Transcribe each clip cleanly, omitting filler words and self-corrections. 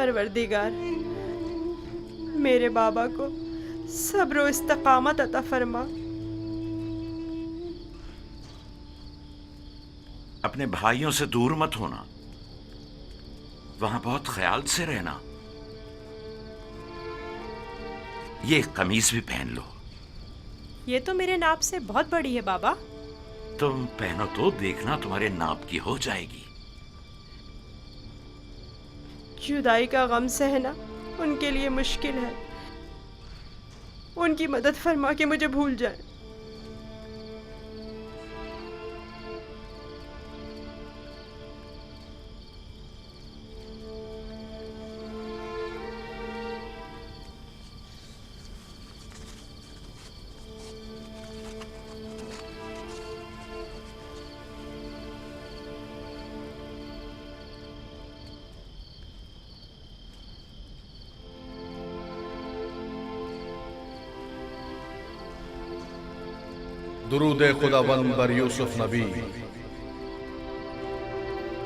پروردگار میرے بابا کو صبر و استقامت عطا فرما۔ اپنے بھائیوں سے دور مت ہونا، وہاں بہت خیال سے رہنا۔ یہ قمیض بھی پہن لو۔ یہ تو میرے ناپ سے بہت بڑی ہے بابا۔ تم پہنو تو دیکھنا تمہارے ناپ کی ہو جائے گی۔ جدائی کا غم سہنا ان کے لیے مشکل ہے، ان کی مدد فرما کے مجھے بھول جائیں۔ درود خداوند بر یوسف نبی۔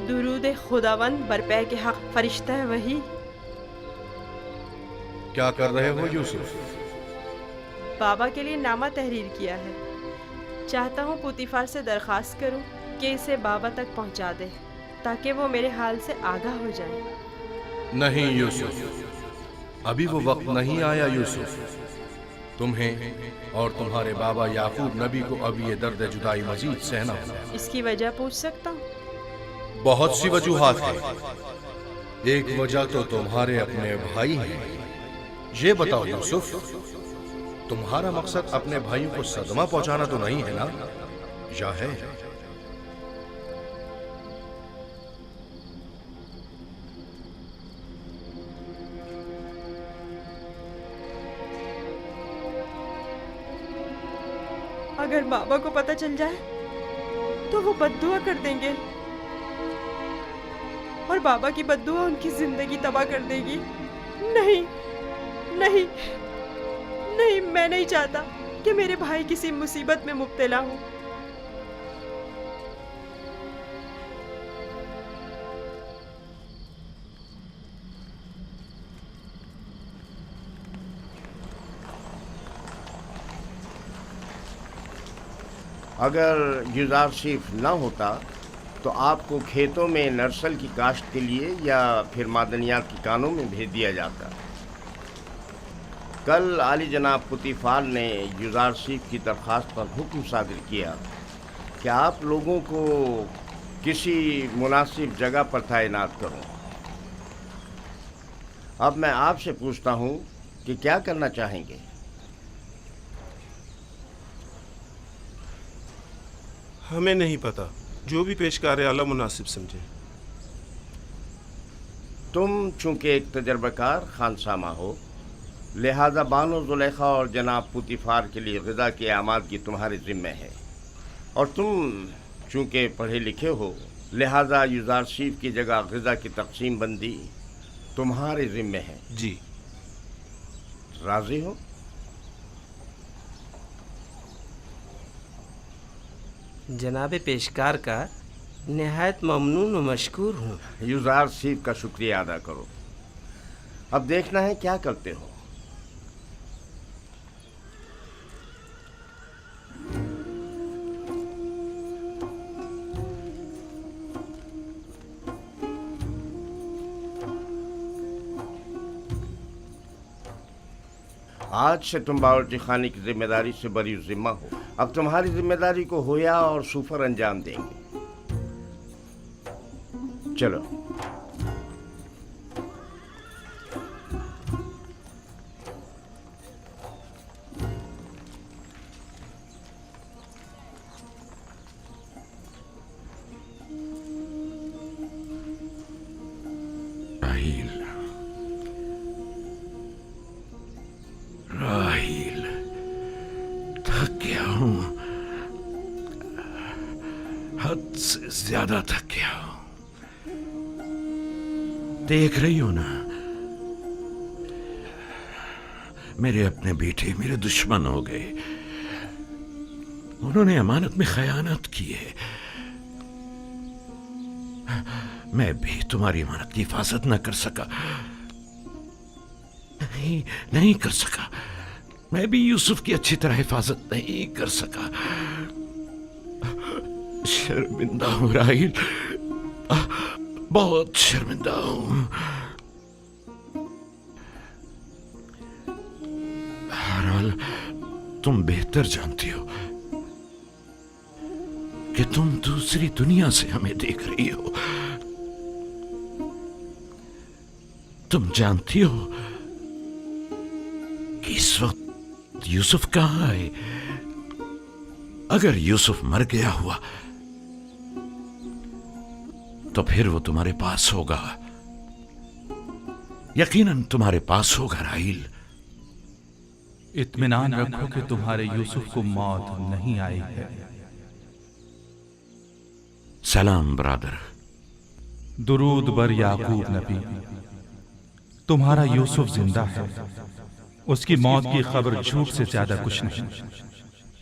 درود خداوند بر پیک حق فرشتہ وہی۔ کیا کر رہے ہو یوسف؟ بابا کے لیے نامہ تحریر کیا ہے، چاہتا ہوں پوتیفار سے درخواست کروں کہ اسے بابا تک پہنچا دے تاکہ وہ میرے حال سے آگاہ ہو جائے۔ نہیں یوسف، ابھی وہ وقت نہیں آیا یوسف۔ تمہیں اور تمہارے بابا یعقوب نبی کو اب یہ درد جدائی مزید سہنا ہوگا۔ اس کی وجہ پوچھ سکتا ہوں؟ بہت سی وجوہات ہیں۔ ایک وجہ تو تمہارے اپنے بھائی ہیں۔ یہ بتاؤ یوسف، تمہارا مقصد اپنے بھائیوں کو صدمہ پہنچانا تو نہیں ہے نا، یا ہے؟ اگر بابا کو پتہ چل جائے تو وہ بددعا کر دیں گے، اور بابا کی بددعا ان کی زندگی تباہ کر دے گی۔ نہیں نہیں نہیں، میں نہیں چاہتا کہ میرے بھائی کسی مصیبت میں مبتلا ہوں۔ اگر یوزارشیف نہ ہوتا تو آپ کو کھیتوں میں نرسل کی کاشت کے لیے یا پھر معدنیات کی کانوں میں بھیج دیا جاتا۔ کل عالی جناب پوتیفار نے یوزارشیف کی درخواست پر حکم صادر کیا کہ آپ لوگوں کو کسی مناسب جگہ پر تعینات کروں۔ اب میں آپ سے پوچھتا ہوں کہ کیا کرنا چاہیں گے؟ ہمیں نہیں پتا، جو بھی پیشکار اعلیٰ مناسب سمجھے۔ تم چونکہ ایک تجربہ کار خانسامہ ہو، لہذا بانو زلیخا اور جناب پوتیفار کے لیے غذا کی آمادگی تمہارے ذمہ ہے، اور تم چونکہ پڑھے لکھے ہو، لہذا یوزارشیف کی جگہ غذا کی تقسیم بندی تمہارے ذمہ ہے۔ جی۔ راضی ہو؟ جناب پیشکار کا نہایت ممنون و مشکور ہوں۔ یوزارشیف کا شکریہ ادا کرو۔ اب دیکھنا ہے کیا کرتے ہو۔ آج سے تم باورچی خانے کی ذمہ داری سے بری ذمہ ہو۔ اب تمہاری ذمہ داری کو ہویا اور سوفر انجام دیں گے۔ چلو۔ راہیل، تھک گیا ہوں، حد سے زیادہ تھک گیا ہوں۔ دیکھ رہی ہو نا، میرے اپنے بیٹے میرے دشمن ہو گئے، انہوں نے امانت میں خیانت کی ہے۔ میں بھی تمہاری امانت کی حفاظت نہ کر سکا नहीं कर सका। मैं भी यूसुफ की अच्छी तरह हिफाजत नहीं कर सका। शर्मिंदा हूं राहिल, बहुत शर्मिंदा हूं। बहरहाल तुम बेहतर जानती हो कि तुम दूसरी दुनिया से हमें देख रही हो। तुम जानती हो कि इस वक्त यूसुफ कहां है। अगर यूसुफ मर गया हुआ तो फिर वो तुम्हारे पास होगा, यकीनन तुम्हारे पास होगा राहिल। इत्मीनान रखो कि तुम्हारे यूसुफ को मौत नहीं आई है। सलाम ब्रदर। दुरूद बर याकूब नबी, तुम्हारा यूसुफ जिंदा है। उसकी मौत की खबर झूठ से ज्यादा कुछ नहीं।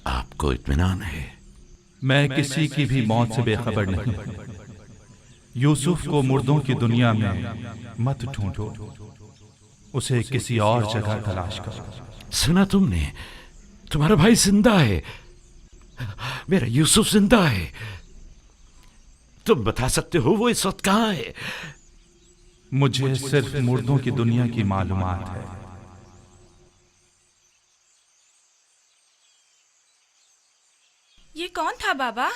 आपको इत्मीनान है? मैं किसी की भी मौत से बेखबर नहीं। यूसुफ को मुर्दों की दुनिया में मत ढूंढो, उसे किसी और जगह तलाश करो। सुना तुमने? तुम्हारा भाई जिंदा है, मेरा यूसुफ जिंदा है। तुम बता सकते हो वो इस वक्त कहां है? मुझे सिर्फ मुर्दों की दुनिया की मालूमात है। ये कौन था बाबा?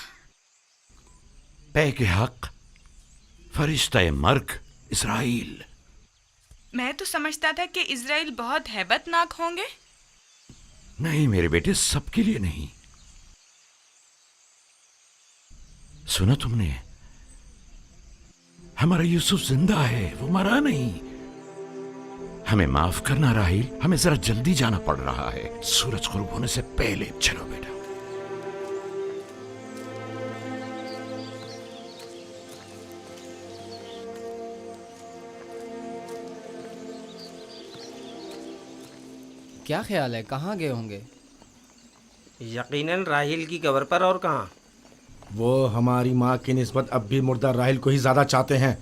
पै के हक फरिश्ता मर्ग इस्राइल। मैं तो समझता था कि इजराइल बहुत हैबतनाक होंगे। नहीं मेरे बेटे, सबके लिए नहीं। सुना तुमने? हमारा यूसुफ जिंदा है, वो मरा नहीं। हमें माफ करना राहिल, हमें जरा जल्दी जाना पड़ रहा है। सूरज गुरूब होने से पहले चलो बेटा। क्या ख्याल है, कहाँ गए होंगे? यकीनन राहिल की कब्र पर, और कहाँ। वो हमारी माँ की निस्बत अब भी मुर्दा राहिल को ही ज्यादा चाहते हैं।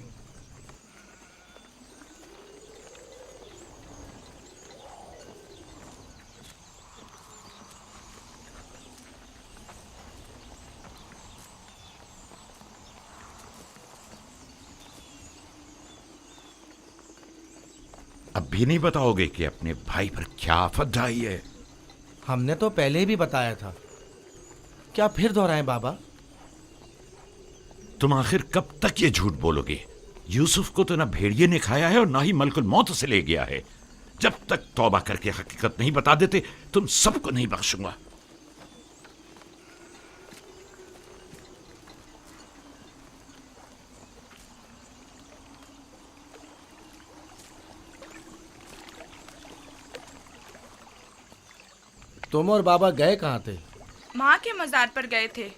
अब भी नहीं बताओगे कि अपने भाई पर क्या आफत आई है? हमने तो पहले भी बताया था, क्या फिर दोहराएं बाबा? तुम आखिर कब तक ये झूठ बोलोगे? यूसुफ को तो ना भेड़िए ने खाया है और ना ही मलकुल मौत से ले गया है। जब तक तौबा करके हकीकत नहीं बता देते तुम सबको नहीं बख्शूंगा। तुम और बाबा गए कहाँ थे? माँ के मज़ार पर गए थे।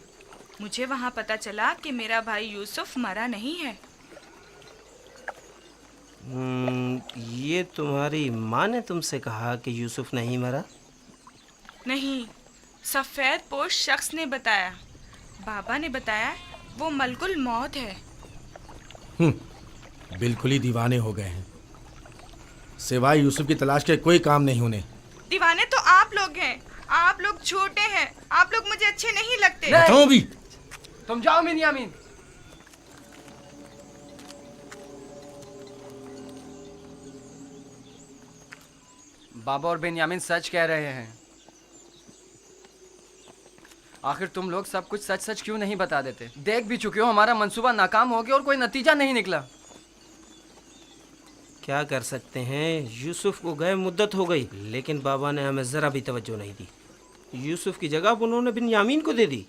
मुझे वहाँ पता चला कि मेरा भाई यूसुफ मरा नहीं है। ये तुम्हारी माँ ने तुमसे कहा कि यूसुफ नहीं मरा? नहीं, सफ़ेद पोश शख्स ने बताया। बाबा ने बताया वो मलकुल मौत है। बिल्कुल ही दीवाने हो गए हैं। सिवाय यूसुफ की तलाश के कोई काम नहीं उन्हें। दीवाने तो आप लोग हैं। आप लोग झूठे हैं। आप लोग मुझे अच्छे नहीं लगते। बताओ भी। तुम जाओ बिन्यामीन। बाबा और बिन्यामीन सच कह रहे हैं। आखिर तुम लोग सब कुछ सच सच क्यों नहीं बता देते? देख भी चुके हो हमारा मंसूबा नाकाम हो गया और कोई नतीजा नहीं निकला। क्या कर सकते हैं, यूसुफ को गए मुद्दत हो गई, लेकिन बाबा ने हमें ज़रा भी तवज्जो नहीं दी। यूसुफ की जगह उन्होंने बिन्यामीन को दे दी।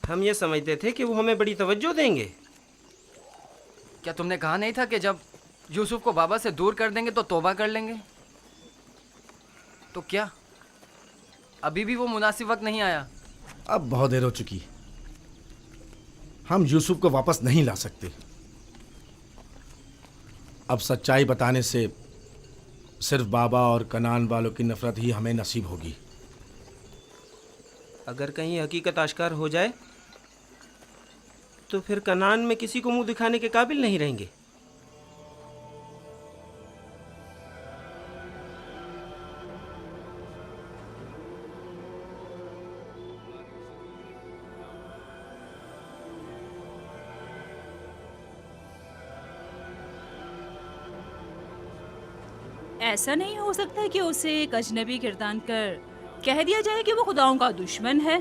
हम ये समझते थे कि वो हमें बड़ी तवज्जो देंगे। क्या तुमने कहा नहीं था कि जब यूसुफ को बाबा से दूर कर देंगे तो तौबा कर लेंगे? तो क्या अभी भी वो मुनासिब वक्त नहीं आया? अब बहुत देर हो चुकी। हम यूसुफ को वापस नहीं ला सकते। अब सच्चाई बताने से सिर्फ बाबा और कनान वालों की नफरत ही हमें नसीब होगी। अगर कहीं हकीकत आश्कार हो जाए तो फिर कनान में किसी को मुंह दिखाने के काबिल नहीं रहेंगे। ایسا نہیں ہو سکتا کہ اسے ایک اجنبی گردان کر کہہ دیا جائے کہ وہ خداؤں کا دشمن ہے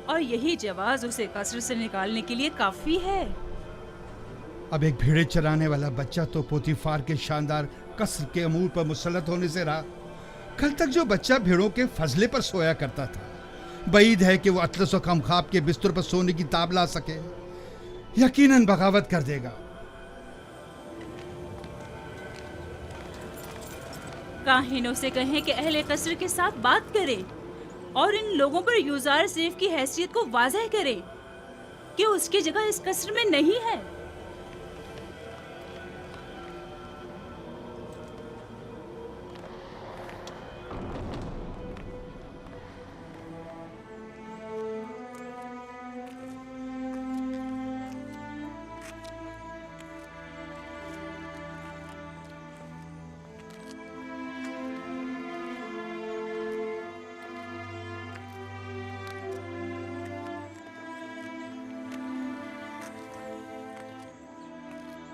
اور یہی جواز اسے قصر سے نکالنے کے لیے کافی ہے؟ اب ایک بھیڑے چرانے والا بچہ تو پوتیفار کے شاندار قصر کے امور پر مسلط ہونے سے رہا۔ کل تک جو بچہ بھیڑوں کے فضلے پر سویا کرتا تھا، بعید ہے کہ وہ اطلس و کمخاب کے بستر پر سونے کی تاب لا سکے۔ یقیناً بغاوت کر دے گا۔ کاہنوں سے کہیں کہ اہل قصر کے ساتھ بات کرے اور ان لوگوں پر یوزار سیف کی حیثیت کو واضح کرے کہ اس کی جگہ اس قصر میں نہیں ہے۔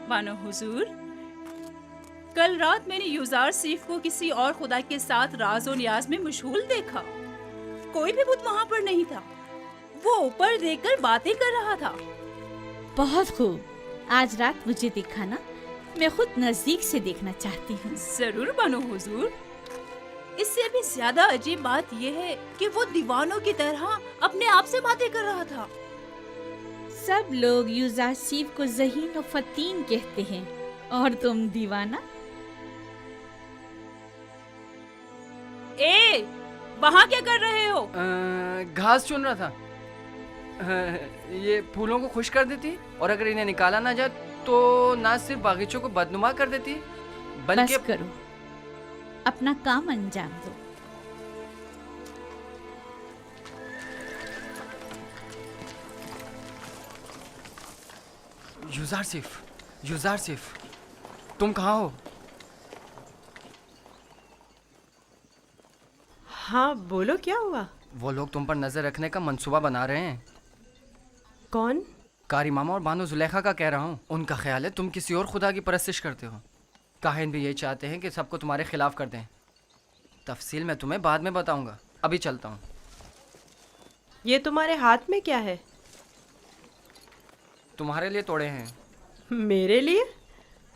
بانو حضور، کل رات میں نے یوزار سیف کو کسی اور خدا کے ساتھ راز و نیاز میں مشغول دیکھا۔ کوئی بھی بت وہاں پر نہیں تھا، وہ اوپر دیکھ کر باتیں کر رہا تھا۔ بہت خوب، آج رات مجھے دکھانا، میں خود نزدیک سے دیکھنا چاہتی ہوں۔ ضرور بانو حضور۔ اس سے بھی زیادہ عجیب بات یہ ہے کہ وہ دیوانوں کی طرح اپنے آپ سے باتیں کر رہا تھا۔ سب لوگ یوزار سیف کو ذہین و فتین کہتے ہیں، اور تم دیوانہ۔ اے، وہاں کیا کر رہے ہو؟ گھاس چن رہا تھا۔ یہ پھولوں کو خشک کر دیتی اور اگر انہیں نکالا نہ جائے تو نہ صرف باغیچوں کو بدنما کر دیتی بلکہ بس کرو، اپنا کام انجام دو۔ یوزار سیف، تم کہاں ہو؟ ہاں بولو، کیا ہوا؟ وہ لوگ تم پر نظر رکھنے کا منصوبہ بنا رہے ہیں۔ کون؟ کاری ماما اور بانو زلیخا کا کہہ رہا ہوں۔ ان کا خیال ہے تم کسی اور خدا کی پرستش کرتے ہو۔ کاہن بھی یہی چاہتے ہیں کہ سب کو تمہارے خلاف کر دیں۔ تفصیل میں تمہیں بعد میں بتاؤں گا، ابھی چلتا ہوں۔ یہ تمہارے ہاتھ میں کیا ہے؟ تمہارے لیے توڑے ہیں۔ میرے لیے؟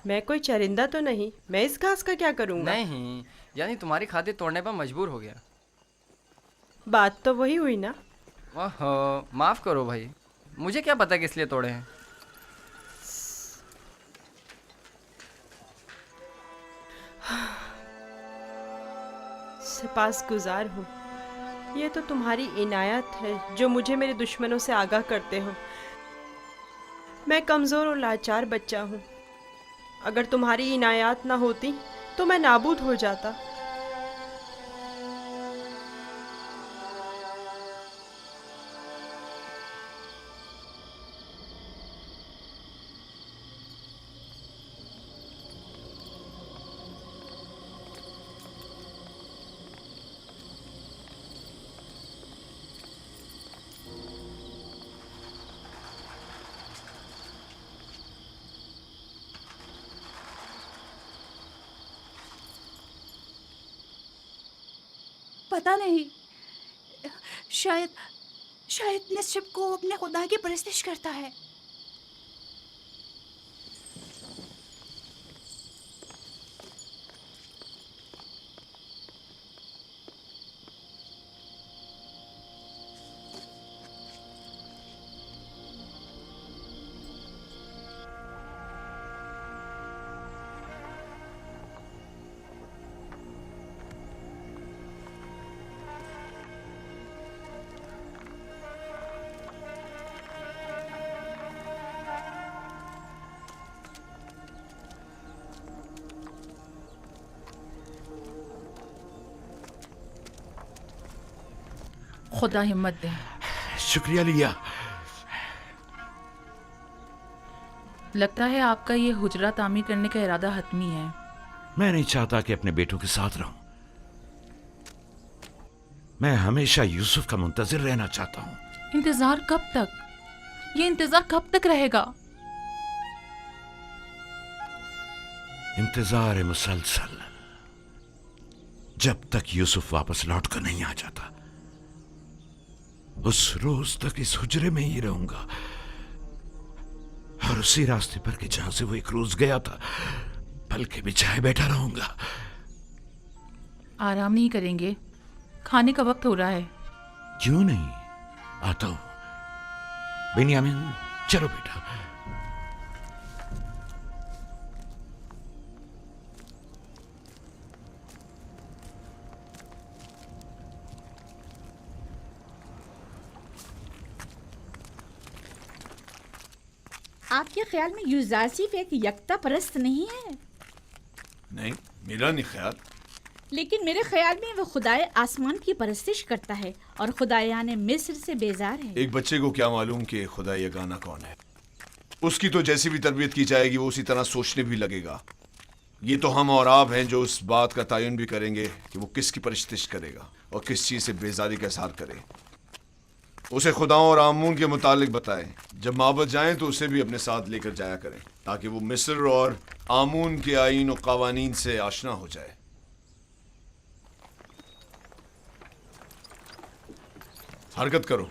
میں کوئی چرندہ تو نہیں، میں اس گھاس کا کیا کروں گا؟ نہیں، یعنی تمہاری خاطر توڑنے پر مجبور ہو گیا۔ بات تو وہی ہوئی نا۔ اوہو، معاف کرو بھائی، مجھے کیا پتا کس لیے توڑے ہیں۔ سپاس گزار ہوں، یہ تو تمہاری عنایت ہے جو مجھے میرے دشمنوں سے آگاہ کرتے ہو۔ میں کمزور اور لاچار بچہ ہوں، اگر تمہاری عنایات نہ ہوتی تو میں نابود ہو جاتا۔ پتہ نہیں، شاید نصب کو اپنے خدا کی پرستش کرتا ہے۔ خدا ہمت دے۔ شکریہ لیا۔ لگتا ہے آپ کا یہ حجرہ تعمیر کرنے کا ارادہ حتمی ہے۔ میں نہیں چاہتا کہ اپنے بیٹوں کے ساتھ رہوں، میں ہمیشہ یوسف کا منتظر رہنا چاہتا ہوں۔ انتظار کب تک؟ یہ انتظار کب تک رہے گا؟ इंतजार मुसलसल, जब तक यूसुफ वापस लौट कर नहीं आ जाता उस रोज तक इस हुजरे में ही रहूंगा और उसी रास्ते पर कि जहां से वो एक रोज गया था पलके बिछाए बैठा रहूंगा। आराम नहीं करेंगे? खाने का वक्त हो रहा है। क्यों नहीं, आता हूं। बेन्यामिन चलो बेटा। आपके ख्याल में यूजासिफ एक यकता परस्त नहीं है? नहीं, मेरा नहीं ख्याल। लेकिन मेरे ख्याल में वो खुदाए आसमान की परस्तिश करता है और खुदायाने मिस्र से बेजार है। एक बच्चे को क्या मालूम कि खुदा यगाना कौन है। उसकी तो जैसी भी तरबियत की जाएगी वो उसी तरह सोचने भी लगेगा। ये तो हम और आप हैं जो उस बात का तयन भी करेंगे कि वो किसकी परस्तिश करेगा और किस चीज़ से बेजारी का इजहार करे। उसे खुदाओं और आमून के मुतालिक बताएं। जब माबद जाएं तो उसे भी अपने साथ लेकर जाया करें ताकि वो मिस्र और आमून के आईन और कवानीन से आशना हो जाए। हरकत करो।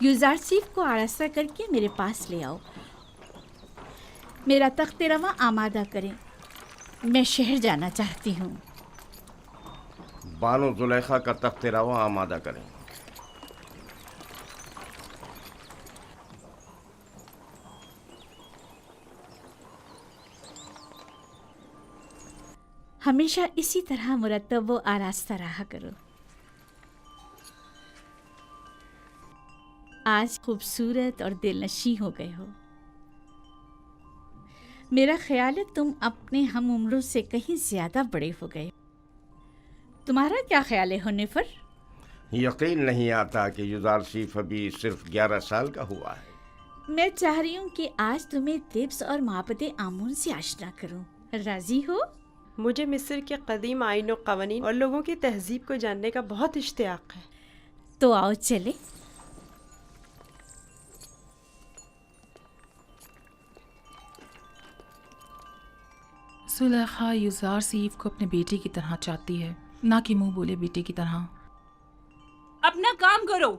यूजारसीफ को आरास्ता करके मेरे पास ले आओ। मेरा तख्त रवा आमादा करें, मैं शहर जाना चाहती हूँ। बानो जुलेखा का तख्त रवा आमादा करें। हमेशा इसी तरह मुरतब व आरास्ता रहा करो। आज खूबसूरत और दिलनशी हो गए हो। मेरा ख्याल है तुम अपने हम उम्रों से कहीं ज्यादा बड़े हो गए। तुम्हारा क्या ख्याल है हुनैफर? यकीन नहीं आता कि यूजारसीफ अभी सिर्फ 11 साल का हुआ है। मैं चाह रही हूँ कि आज तुम्हें तिब्स और माबद आमून से आशना करूँ। राजी हो? मुझे मिस्र के कदीम आईन और कवानीन और लोगों की तहजीब को जानने का बहुत इश्तियाक है। तो आओ चले। सुलेखा यूजारसीफ को अपने बेटे की तरह चाहती है, ना कि मुंह बोले बेटे की तरह। अपना काम करो।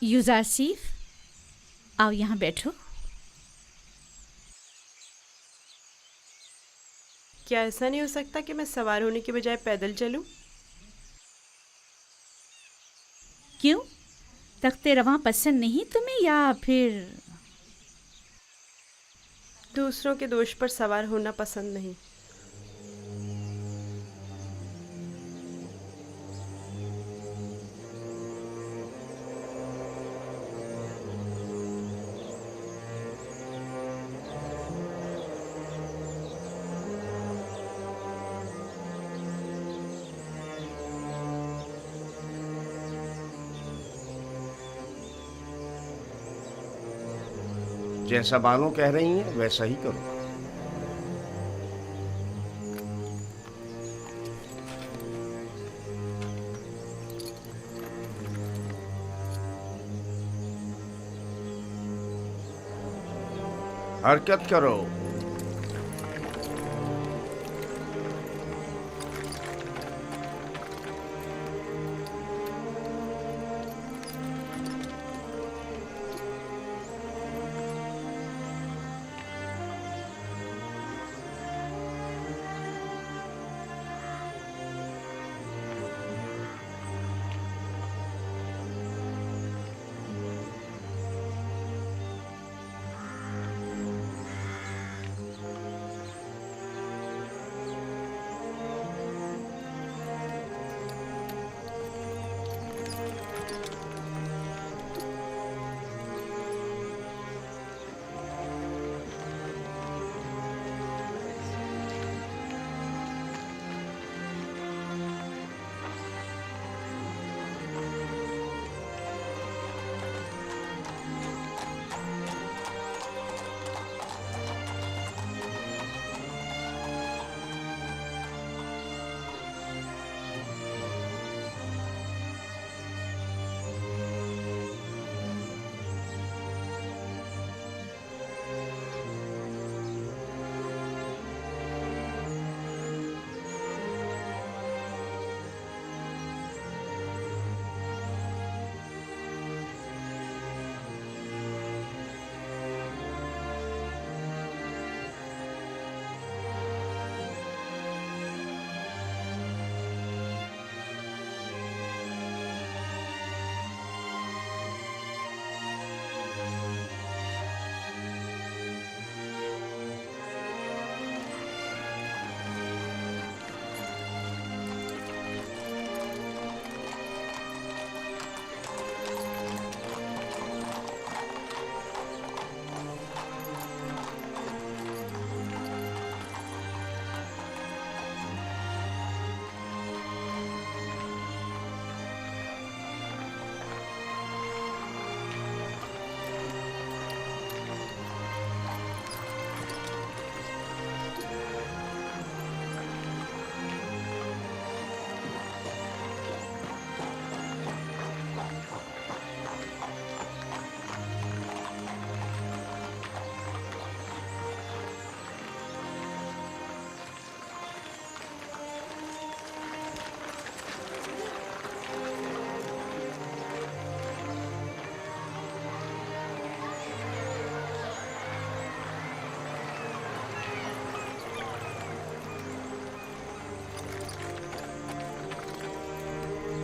यूजारसीफ, आओ यहाँ बैठो। क्या ऐसा नहीं हो सकता कि मैं सवार होने के बजाय पैदल चलूं? क्यों? तख्ते रवां पसंद नहीं तुम्हें या फिर दूसरों के दोष पर सवार होना पसंद नहीं? जैसा बानो कह रही हैं वैसा ही करो। हरकत करो।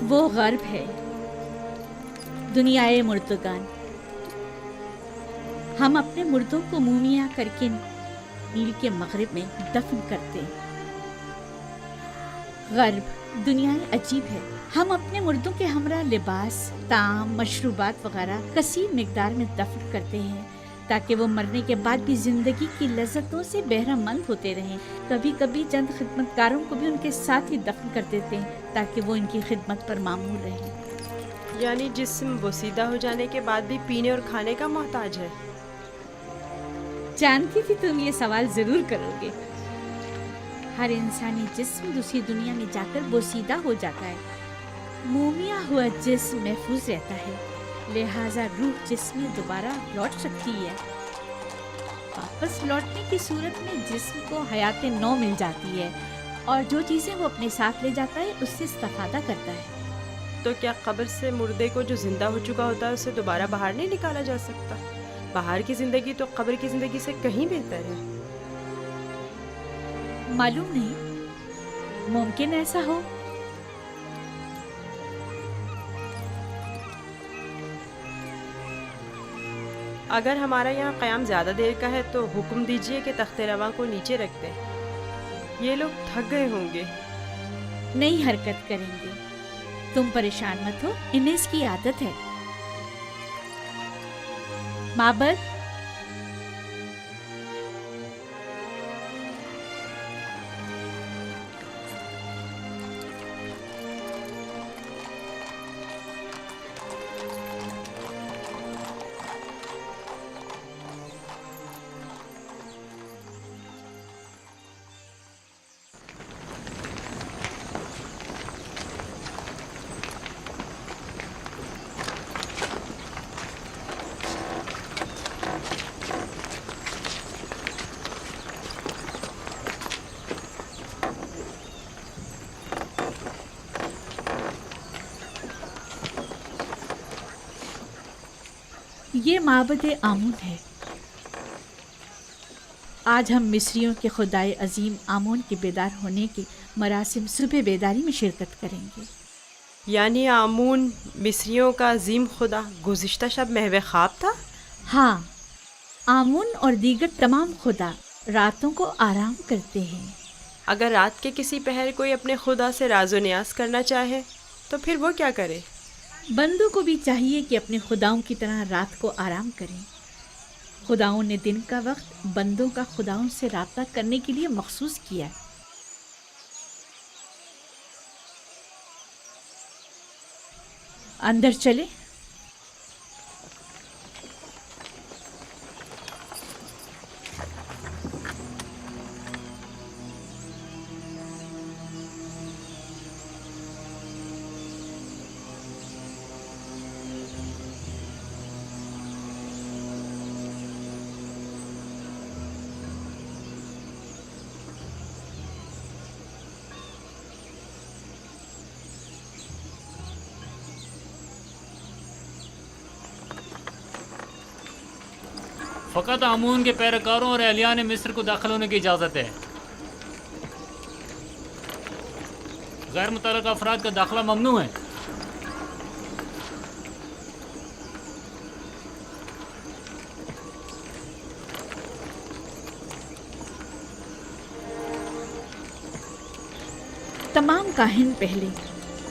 वो गर्ब है, दुनियाए मुर्दगान। हम अपने मुर्दों को मूमिया करके नील के मगरिब में दफन करते हैं। गर्ब दुनिया अजीब है। हम अपने मुर्दों के हमरा लिबास, ताम, मशरूबात वगैरह कसीर मिकदार में दफन करते हैं ताकि वो मरने के बाद भी जिंदगी की लज्जतों से बहरामंद होते रहें। कभी कभी चंद खिदमतकारों को भी उनके साथ ही दफन कर देते हैं ताकि वो इनकी खिदमत पर मामूल रहें। यानी जिस्म बोसीदा हो जाने के बाद भी पीने और खाने का मोहताज है। जानती थी तुम ये सवाल जरूर करोगे। हर इंसानी जिस्म दूसरी दुनिया में जाकर बोसीदा हो जाता है। मोमिया हुआ जिस्म महफूज रहता है, लिहाजा रूह जिस्म में दोबारा लौट सकती है। वापस लौटने की सूरत में जिस्म को हयात नौ मिल जाती है और जो चीज़ें वो अपने साथ ले जाता है उससे इस्तेफादा करता है। तो क्या कब्र से मुर्दे को जो जिंदा हो चुका होता है उसे दोबारा बाहर नहीं निकाला जा सकता? बाहर की जिंदगी तो कब्र की जिंदगी से कहीं बेहतर है। मालूम नहीं, मुमकिन ऐसा हो। अगर हमारा यहाँ क़याम ज़्यादा देर का है तो हुक्म दीजिए कि तख्ते रवा को नीचे रख दें। ये लोग थक गए होंगे। नहीं हरकत करेंगे, तुम परेशान मत हो, इन्हें इसकी आदत है। माबर, ये माबद आमून है। आज हम मिस्रियों के खुदाए अजीम आमून के बेदार होने के मरासिम सुबह बेदारी में शिरकत करेंगे। यानी आमून मिस्रियों का अजीम खुदा गुज़िश्ता शब महव ख्वाब था? हाँ, आमून और दीगर तमाम खुदा रातों को आराम करते हैं। अगर रात के किसी पहर कोई अपने खुदा से राज़ो न्यास करना चाहे तो फिर वो क्या करे? बंदों को भी चाहिए कि अपने खुदाओं की तरह रात को आराम करें। खुदाओं ने दिन का वक्त बंदों का खुदाओं से राब्ता करने के लिए मखसूस किया। अंदर चले। फ़कत आमून के पैरोकारों और अहलियान मिस्र को दाखिल होने की इजाज़त है। गैर मुतल्लक़ अफराद का दाखिला ममनू है। तमाम काहिन पहले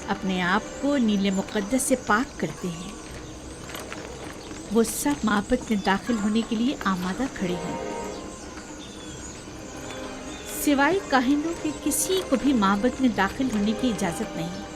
अपने आप को नीले मुक़द्दस से पाक करते हैं। वो सब माबद में दाखिल होने के लिए आमादा खड़े हैं। सिवाय काहिनों के किसी को भी माबद में दाखिल होने की इजाज़त नहीं।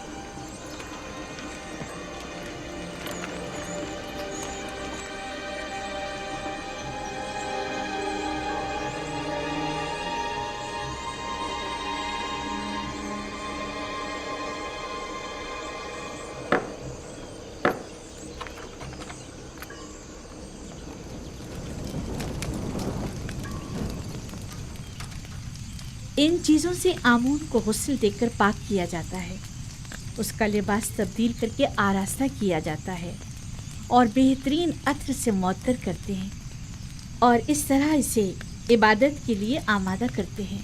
इन चीज़ों से आमून को गुस्ल देकर पाक किया जाता है, उसका लिबास तब्दील करके आरास्ता किया जाता है और बेहतरीन अत्र से मुअत्तर करते हैं और इस तरह इसे इबादत के लिए आमादा करते हैं।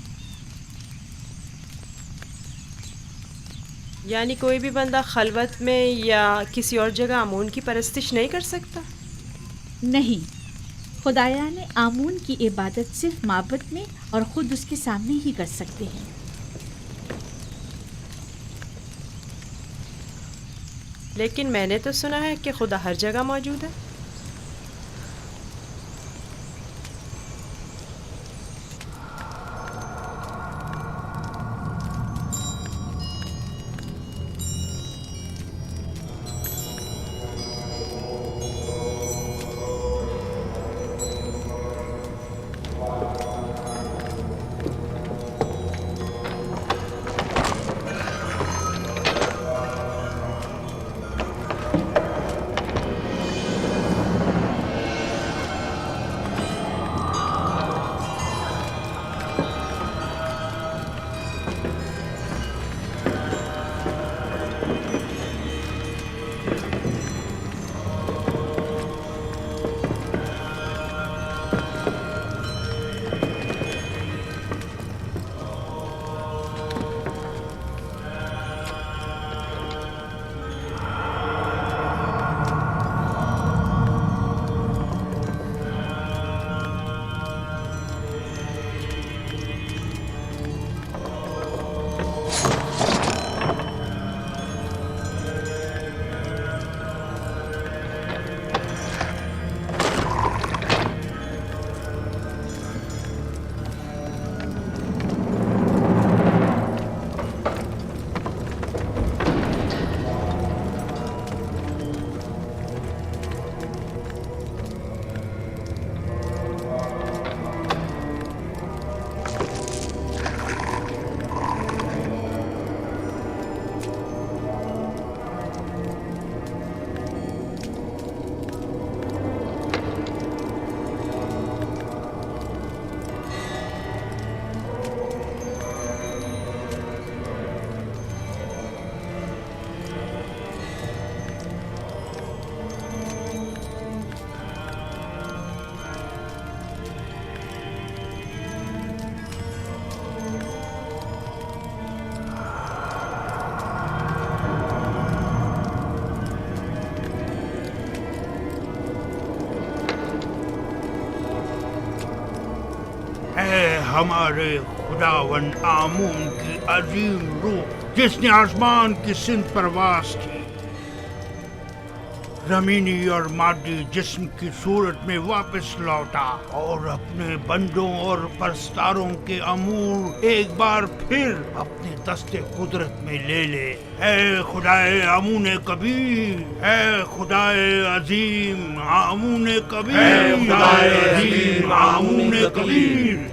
یعنی کوئی بھی بندہ خلوت میں یا کسی اور جگہ آمون کی پرستش نہیں کر سکتا؟ نہیں، خدایا نے آمون کی عبادت صرف معبد میں اور خود اس کے سامنے ہی کر سکتے ہیں۔ لیکن میں نے تو سنا ہے کہ خدا ہر جگہ موجود ہے۔ ہمارے خداون آمون کی عظیم روح جس نے آسمان کی سمت پرواز کی، زمینی اور مادی جسم کی صورت میں واپس لوٹا اور اپنے بندوں اور پرستاروں کے امور ایک بار پھر اپنے دست قدرت میں لے لے۔ اے خدائے آمون کبیر، اے خدائے عظیم آمون کبیر، اے خدائے عظیم آمون کبیر،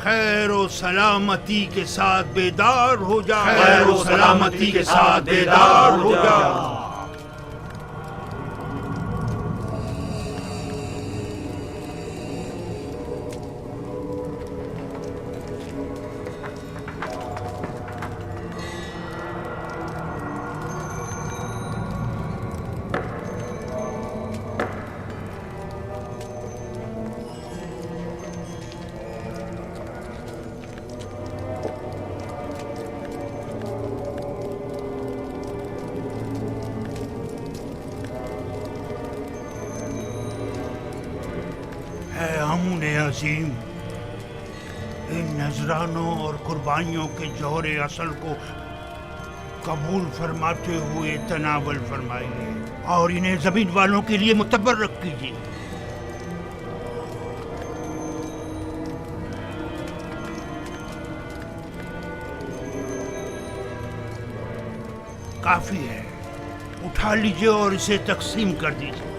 خیر و سلامتی کے ساتھ بیدار ہو جا، خیر و سلامتی کے ساتھ بیدار ہو جا۔ اے آمون عظیم، ان نذرانوں اور قربانیوں کے جوہر اصل کو قبول فرماتے ہوئے تناول فرمائیے اور انہیں زمین والوں کے لیے متبرک کیجیے۔ کافی ہے، اٹھا لیجیے اور اسے تقسیم کر دیجیے۔